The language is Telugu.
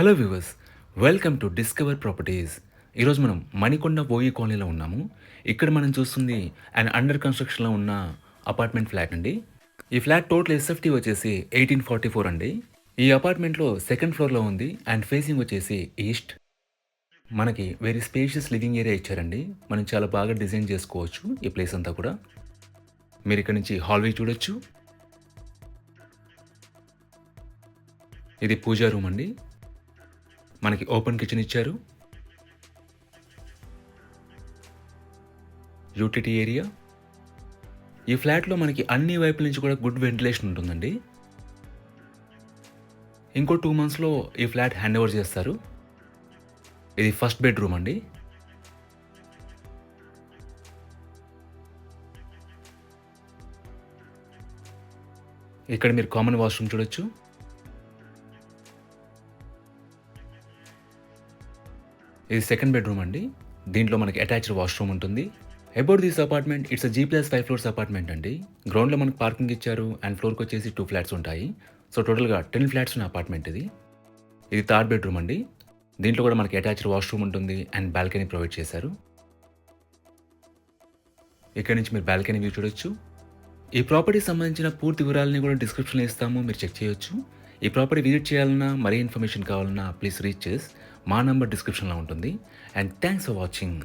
Hello viewers, welcome to discover properties. ఈరోజు మనం మణికొండ ఓయి కాలనీలో ఉన్నాము. ఇక్కడ మనం చూస్తుంది అండ్ అండర్ కన్స్ట్రక్షన్లో ఉన్న అపార్ట్మెంట్ ఫ్లాట్ అండి. ఈ ఫ్లాట్ టోటల్ ఎస్ఎఫ్టీ వచ్చేసి 1844 అండి. ఈ అపార్ట్మెంట్లో సెకండ్ ఫ్లోర్లో ఉంది అండ్ ఫేసింగ్ వచ్చేసి ఈస్ట్. మనకి వెరీ స్పేషియస్ లివింగ్ ఏరియా ఇచ్చారండి. మనం చాలా బాగా డిజైన్ చేసుకోవచ్చు ఈ ప్లేస్ అంతా కూడా. మీరు ఇక్కడ నుంచి హాల్వే చూడొచ్చు. ఇది పూజా రూమ్ అండి. మనకి ఓపెన్ కిచెన్ ఇచ్చారు. Utility area. ఈ ఫ్లాట్లో మనకి అన్ని వైపుల నుంచి కూడా గుడ్ వెంటిలేషన్ ఉంటుందండి. ఇంకో 2 మంత్స్లో ఈ ఫ్లాట్ హ్యాండ్ ఓవర్ చేస్తారు. ఇది ఫస్ట్ బెడ్రూమ్ అండి. ఇక్కడ మీరు కామన్ వాష్రూమ్ చూడొచ్చు. ఇది సెకండ్ బెడ్రూమ్ అండి. దీంట్లో మనకి అటాచ్డ్ వాష్రూమ్ ఉంటుంది. About this apartment, it's G+5 floors apartment అండి. గ్రౌండ్లో మనకు పార్కింగ్ ఇచ్చారు అండ్ ఫ్లోర్కి వచ్చేసి 2 ఫ్లాట్స్ ఉంటాయి. సో టోటల్గా 10 ఫ్లాట్స్ ఉన్న అపార్ట్మెంట్ ఇది. ఇది థర్డ్ బెడ్రూమ్ అండి. దీంట్లో కూడా మనకి అటాచ్డ్ వాష్రూమ్ ఉంటుంది అండ్ బాల్కనీ ప్రొవైడ్ చేశారు. ఇక్కడ నుంచి మీరు బాల్కనీ వ్యూ చూడొచ్చు. ఈ ప్రాపర్టీకి సంబంధించిన పూర్తి వివరాలని కూడా డిస్క్రిప్షన్లో ఇస్తాము, మీరు చెక్ చేయొచ్చు. ఈ ప్రాపర్టీ విజిట్ చేయాలన్నా, మరీ ఇన్ఫర్మేషన్ కావాలన్నా ప్లీజ్ రీచ్ చేసి మా నంబర్ డిస్క్రిప్షన్లో ఉంటుంది. And thanks for watching.